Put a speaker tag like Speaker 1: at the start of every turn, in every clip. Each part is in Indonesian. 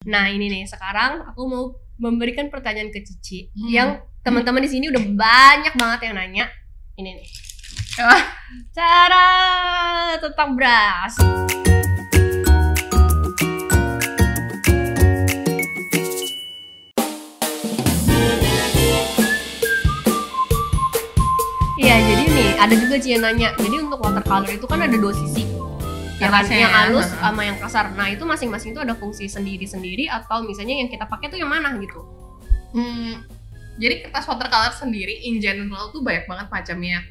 Speaker 1: Nah ini nih, sekarang aku mau memberikan pertanyaan ke Cici yang teman-teman di sini udah banyak banget yang nanya. Ini nih, cara tentang beras. Iya, jadi nih ada juga Ci yang nanya. Jadi untuk watercolor itu kan ada dua sisi. Yang halus sama yang kasar. Nah itu masing-masing itu ada fungsi sendiri-sendiri atau misalnya yang kita pakai tuh yang mana gitu?
Speaker 2: Jadi kertas watercolor sendiri in general tuh banyak banget macamnya.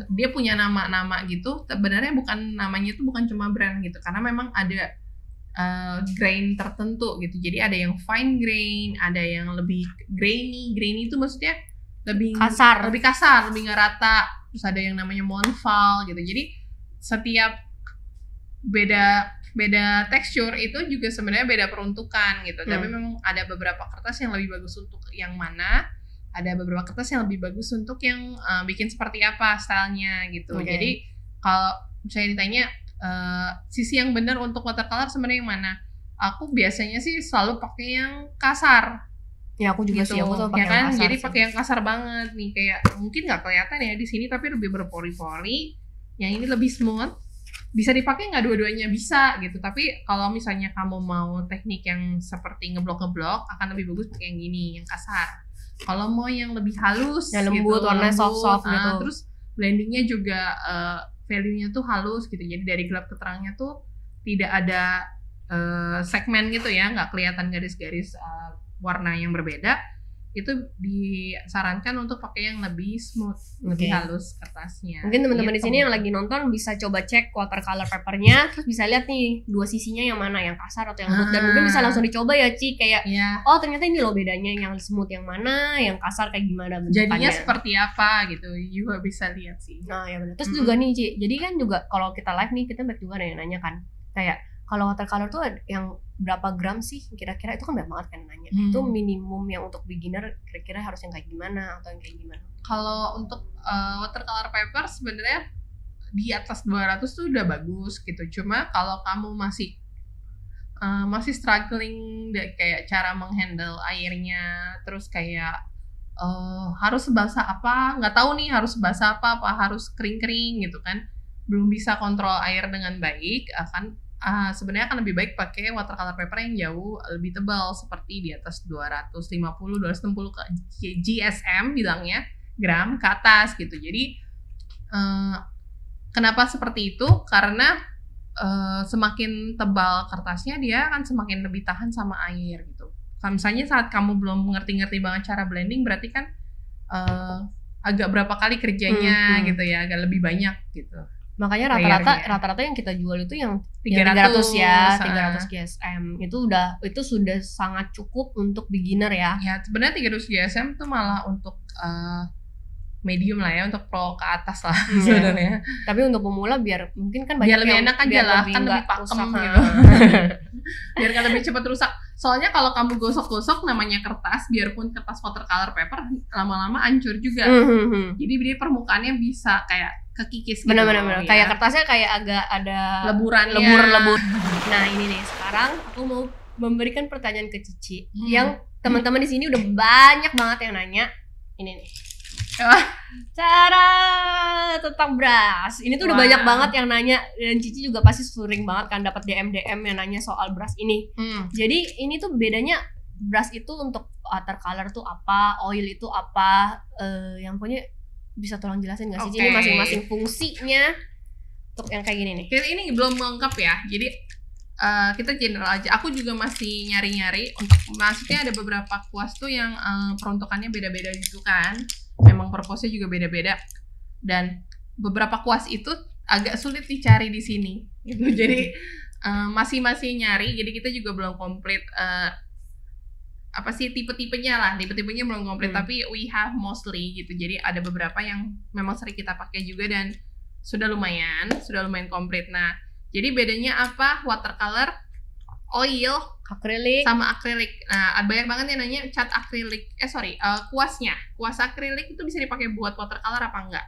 Speaker 2: Dia punya nama-nama gitu. Sebenarnya namanya itu bukan cuma brand gitu, karena memang ada grain tertentu gitu. Jadi ada yang fine grain, ada yang lebih grainy. Grainy itu maksudnya lebih kasar, lebih nggak rata. Terus ada yang namanya Monval gitu. Jadi setiap beda tekstur itu juga sebenarnya beda peruntukan gitu. Tapi memang ada beberapa kertas yang lebih bagus untuk yang mana, ada beberapa kertas yang lebih bagus untuk yang bikin seperti apa stylenya gitu. Jadi kalau saya ditanya sisi yang benar untuk watercolor sebenarnya yang mana, aku biasanya sih selalu pakai yang kasar.
Speaker 1: Ya aku juga
Speaker 2: gitu.
Speaker 1: Sih, aku selalu pakai
Speaker 2: ya kan?
Speaker 1: yang kasar.
Speaker 2: Jadi pakai yang kasar banget nih, kayak mungkin nggak kelihatan ya di sini tapi lebih berpori-pori. Yang ini lebih smooth. Bisa dipakai nggak dua-duanya bisa gitu, tapi kalau misalnya kamu mau teknik yang seperti ngeblok akan lebih bagus pakai yang gini, yang kasar. Kalau mau yang lebih halus,
Speaker 1: yang lembut,
Speaker 2: gitu,
Speaker 1: warna soft gitu.
Speaker 2: Terus blendingnya juga value-nya tuh halus gitu, jadi dari gelap ke terangnya tuh tidak ada segmen gitu ya, nggak kelihatan garis-garis warna yang berbeda. Itu disarankan untuk pakai yang lebih smooth, lebih halus kertasnya.
Speaker 1: Mungkin teman-teman di sini yang lagi nonton bisa coba cek watercolor papernya, terus bisa lihat nih dua sisinya yang mana, yang kasar atau yang lembut, dan mungkin bisa langsung dicoba ya Ci, kayak oh ternyata ini loh bedanya, yang smooth yang mana, yang kasar kayak gimana bentukannya.
Speaker 2: Jadinya seperti apa gitu, juga bisa lihat sih.
Speaker 1: Nah ya benar. Terus juga nih Ci, jadi kan juga kalau kita live nih kita banyak juga ada yang nanya kan, kayak kalau watercolor tuh yang berapa gram sih kira-kira, itu kan banyak banget kan nanya. Itu minimum yang untuk beginner kira-kira harus yang kayak gimana atau yang kayak gimana?
Speaker 2: Kalau untuk watercolor paper sebenarnya di atas 200 tuh udah bagus gitu. Cuma kalau kamu masih struggling kayak cara menghandle airnya, terus kayak harus sebasah apa, nggak tahu nih harus sebasah apa harus kering-kering gitu kan, belum bisa kontrol air dengan baik, sebenarnya akan lebih baik pakai watercolor paper yang jauh lebih tebal, seperti di atas 250, 260 ke GSM bilangnya, gram ke atas gitu. Jadi kenapa seperti itu? Karena semakin tebal kertasnya dia akan semakin lebih tahan sama air gitu. Misalnya saat kamu belum ngerti-ngerti banget cara blending, berarti kan agak berapa kali kerjanya gitu ya, agak lebih banyak gitu.
Speaker 1: Makanya rata-rata yang kita jual itu yang 300 ya, 300 GSM. Itu sudah sangat cukup untuk beginner ya.
Speaker 2: Ya, sebenarnya 300 GSM tuh malah untuk medium lah ya, untuk pro ke atas lah sebenarnya.
Speaker 1: Tapi untuk pemula biar mungkin kan banyak
Speaker 2: biar lebih enak aja lah, kan lebih pakem gitu. Biar kan lebih cepat rusak. Soalnya kalau kamu gosok-gosok namanya kertas, biarpun kertas watercolor paper lama-lama hancur juga. Jadi dia permukaannya bisa kayak kekikis gitu.
Speaker 1: Benar-benar. Kayak kertasnya kayak agak ada
Speaker 2: leburannya.
Speaker 1: Lebur. Nah, ini nih sekarang aku mau memberikan pertanyaan ke Cici yang teman-teman di sini udah banyak banget yang nanya. Ini nih. Cara tentang beras. Ini tuh udah banyak banget yang nanya, dan Cici juga pasti sering banget kan dapat DM yang nanya soal beras ini. Jadi ini tuh bedanya beras itu untuk watercolor tuh apa, oil itu apa, yang punya bisa tolong jelasin nggak sih? Ini masing-masing fungsinya untuk yang kayak gini nih.
Speaker 2: Ini belum lengkap ya. Jadi kita general aja. Aku juga masih nyari-nyari untuk, maksudnya ada beberapa kuas tuh yang peruntukannya beda-beda gitu kan. Memang purpose-nya juga beda-beda. Dan beberapa kuas itu agak sulit dicari di sini gitu. Jadi masih nyari. Jadi kita juga belum komplit tipe-tipenya belum komplit, tapi we have mostly gitu. Jadi ada beberapa yang memang sering kita pakai juga dan sudah lumayan komplit. Nah, jadi bedanya apa watercolor, oil,
Speaker 1: akrilik
Speaker 2: sama akrilik. Nah, banyak banget yang nanya cat akrilik. Kuasnya. Kuas akrilik itu bisa dipakai buat watercolor apa enggak?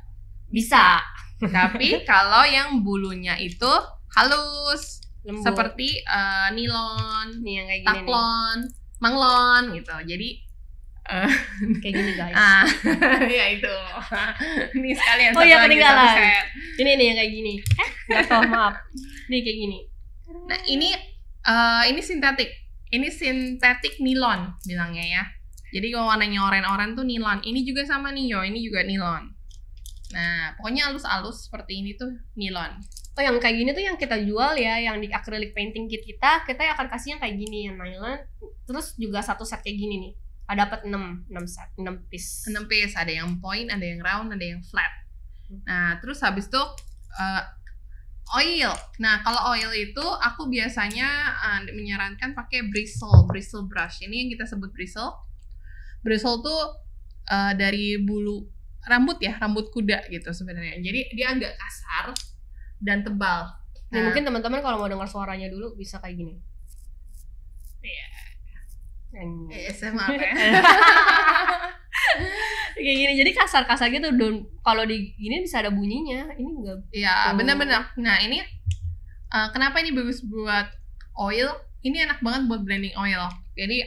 Speaker 1: Bisa.
Speaker 2: Tapi kalau yang bulunya itu halus,
Speaker 1: lembut.
Speaker 2: Seperti nilon,
Speaker 1: nih yang kayak gini
Speaker 2: taklon, manglon gitu. Jadi
Speaker 1: kayak gini guys.
Speaker 2: Ya itu. Ini sekalian.
Speaker 1: Oh iya, ketinggalan. Ini nih yang kayak gini. Jatuh, maaf. Nih kayak gini.
Speaker 2: Nah ini sintetik. Ini sintetik nilon bilangnya ya. Jadi kalau warnanya oranye-oranye tuh nilon. Ini juga sama nih yo. Ini juga nilon. Nah pokoknya halus-halus seperti ini tuh nilon.
Speaker 1: Oh yang kayak gini tuh yang kita jual ya, yang di acrylic painting kit kita akan kasih yang kayak gini, yang nylon. Terus juga satu set kayak gini nih. Dapat 6 piece.
Speaker 2: 6 piece, ada yang point, ada yang round, ada yang flat. Nah, terus habis itu oil. Nah, kalau oil itu aku biasanya menyarankan pakai bristle brush. Ini yang kita sebut bristle. Bristle tuh dari bulu rambut ya, rambut kuda gitu sebenarnya. Jadi dia agak kasar dan tebal.
Speaker 1: Nah, mungkin teman-teman kalau mau dengar suaranya dulu bisa kayak gini.
Speaker 2: Iya. ASMR ya.
Speaker 1: Kayak gini, jadi kasar-kasar gitu. Kalau di gini bisa ada bunyinya. Ini enggak.
Speaker 2: Iya, benar-benar. Nah, ini kenapa ini bagus buat oil? Ini enak banget buat blending oil. Jadi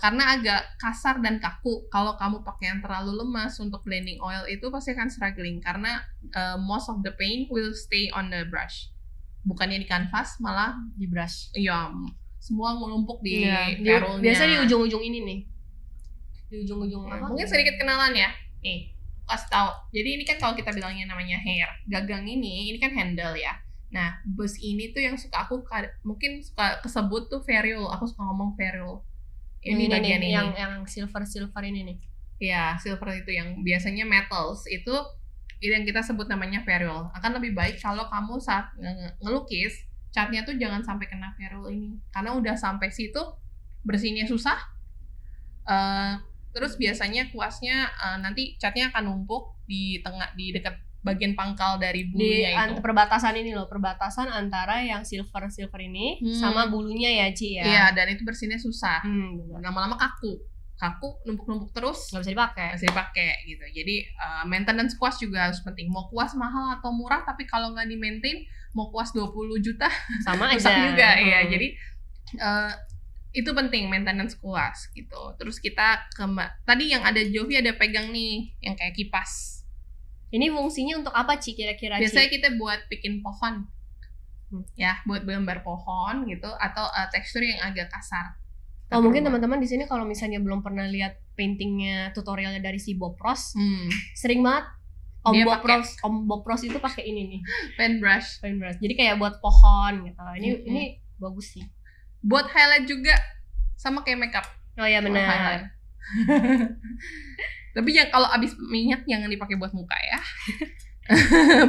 Speaker 2: karena agak kasar dan kaku. Kalau kamu pakai yang terlalu lemas untuk blending oil itu pasti akan struggling karena most of the paint will stay on the brush. Bukannya di kanvas, malah
Speaker 1: di brush.
Speaker 2: Iya, semua menumpuk di
Speaker 1: ferrulnya. Biasa di ujung-ujung ini nih. Di ujung-ujung
Speaker 2: mungkin sedikit kenalan ya. Nih, kasih tahu. Jadi ini kan kalau kita bilangnya namanya hair. Gagang ini kan handle ya. Nah, bus ini tuh yang suka aku mungkin suka kesebut tuh ferrule. Aku suka ngomong ferrule. Ini bagian ini.
Speaker 1: Yang silver ini nih.
Speaker 2: Iya, silver itu yang biasanya metals itu yang kita sebut namanya ferrule. Akan lebih baik kalau kamu saat ngelukis catnya tuh jangan sampai kena ferrule ini, karena udah sampai situ bersihnya susah. Terus biasanya kuasnya nanti catnya akan numpuk di dekat bagian pangkal dari bulunya itu.
Speaker 1: Perbatasan ini loh, perbatasan antara yang silver ini sama bulunya ya Ci ya.
Speaker 2: Iya, dan itu bersihnya susah. Lama-lama kaku numpuk-numpuk terus,
Speaker 1: nggak bisa dipakai gitu.
Speaker 2: Jadi maintenance kuas juga harus penting. Mau kuas mahal atau murah, tapi kalau nggak di-maintain, mau kuas 20 juta
Speaker 1: sama
Speaker 2: aja juga ya. Jadi itu penting maintenance kuas gitu. Terus kita tadi yang ada Jovi ada pegang nih yang kayak kipas.
Speaker 1: Ini fungsinya untuk apa Ci kira-kira?
Speaker 2: Biasanya kita buat bikin pohon. Ya, buat gambar pohon gitu atau tekstur yang agak kasar.
Speaker 1: Oh, mungkin teman-teman di sini kalau misalnya belum pernah lihat paintingnya tutorialnya dari si Bob Ross, sering banget Om Bob Ross itu pakai ini nih,
Speaker 2: paintbrush.
Speaker 1: Jadi kayak buat pohon gitu. Ini bagus sih.
Speaker 2: Buat highlight juga sama kayak makeup.
Speaker 1: Oh ya benar.
Speaker 2: Tapi kalau abis minyak jangan dipakai buat muka ya.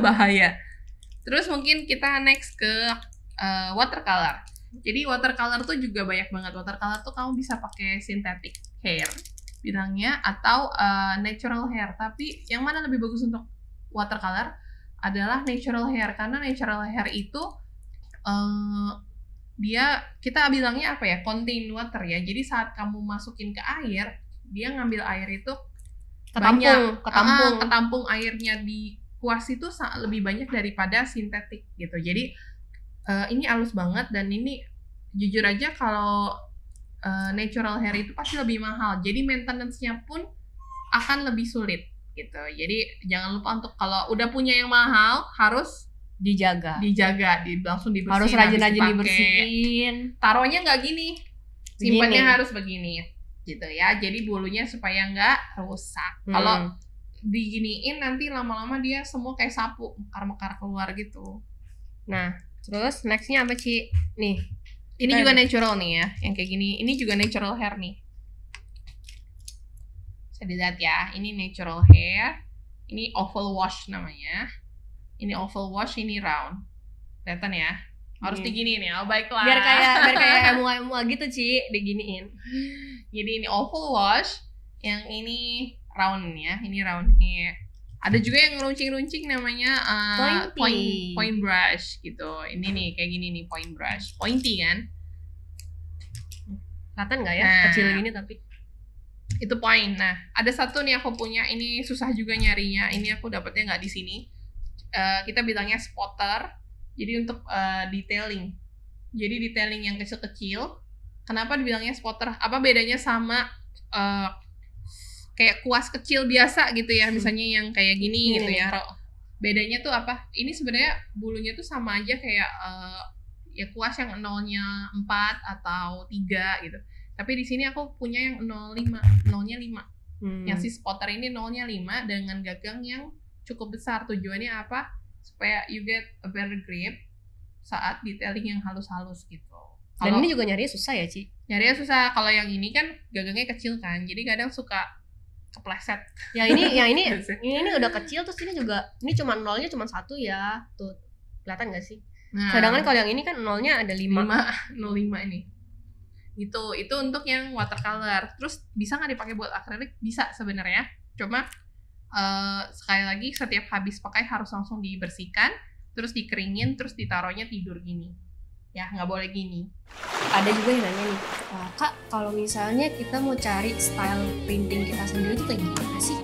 Speaker 2: Bahaya. Terus mungkin kita next ke watercolor. Jadi watercolor tuh juga banyak banget. Watercolor tuh kamu bisa pakai synthetic hair bilangnya atau natural hair. Tapi yang mana lebih bagus untuk watercolor adalah natural hair, karena natural hair itu kita bilangnya apa ya, contain water ya. Jadi saat kamu masukin ke air, dia ngambil air itu ketampung airnya di kuas itu lebih banyak daripada sintetik gitu. Jadi ini halus banget, dan ini jujur aja kalau natural hair itu pasti lebih mahal. Jadi maintenance-nya pun akan lebih sulit gitu. Jadi jangan lupa untuk kalau udah punya yang mahal harus
Speaker 1: dijaga,
Speaker 2: langsung dibersihin.
Speaker 1: Harus rajin-rajin dibersihin.
Speaker 2: Taruhnya nggak gini, simpannya harus begini gitu ya. Jadi bulunya supaya nggak rusak. Kalau diginiin nanti lama-lama dia semua kayak sapu, mekar-mekar keluar gitu.
Speaker 1: Nah, terus nextnya apa Ci? Nih,
Speaker 2: ini juga natural nih ya, yang kayak gini. Ini juga natural hair nih. Bisa dilihat ya, ini natural hair. Ini oval wash namanya. Ini oval wash, ini round. Kelihatan ya? Harus diginiin ya. Oh, baiklah.
Speaker 1: Biar kayak emu-emu gitu Ci, diginiin.
Speaker 2: Jadi ini oval wash, yang ini round ya. Ini round hair. Ada juga yang runcing-runcing namanya point brush gitu. Ini nih kayak gini nih, point brush. Pointy kan?
Speaker 1: Kelihatan nggak ya? Kecil gini tapi
Speaker 2: itu point. Nah, ada satu nih aku punya, ini susah juga nyarinya. Ini aku dapetnya nggak di sini. Kita bilangnya spotter. Jadi untuk detailing. Jadi detailing yang kecil-kecil. Kenapa dibilangnya spotter? Apa bedanya sama kayak kuas kecil biasa gitu ya, misalnya yang kayak gini gitu ya. Bedanya tuh apa? Ini sebenarnya bulunya tuh sama aja kayak ya kuas yang 0-nya 4 atau 3 gitu. Tapi di sini aku punya yang 0,5, 0-nya 5. Yang si spotter ini 0-nya 5 dengan gagang yang cukup besar. Tujuannya apa? Supaya you get a better grip saat detailing yang halus-halus gitu.
Speaker 1: Dan ini juga nyarinya susah ya, Ci?
Speaker 2: Nyarinya susah. Kalau yang ini kan gagangnya kecil kan, jadi kadang suka kepleset.
Speaker 1: Yang ini udah kecil, terus ini juga, ini cuma 0-nya cuma 1 ya. Tuh, kelihatan gak sih? Nah, sedangkan kalau yang ini kan 0-nya ada 5.
Speaker 2: 0,5 ini. Gitu. Itu untuk yang watercolor. Terus bisa nggak dipakai buat akrilik? Bisa sebenarnya. Cuma sekali lagi setiap habis pakai harus langsung dibersihkan, terus dikeringin, terus ditaruhnya tidur gini. Ya, nggak boleh gini.
Speaker 1: Ada juga yang nanya nih, Kak, kalau misalnya kita mau cari style printing kita sendiri tuh kayak gimana sih?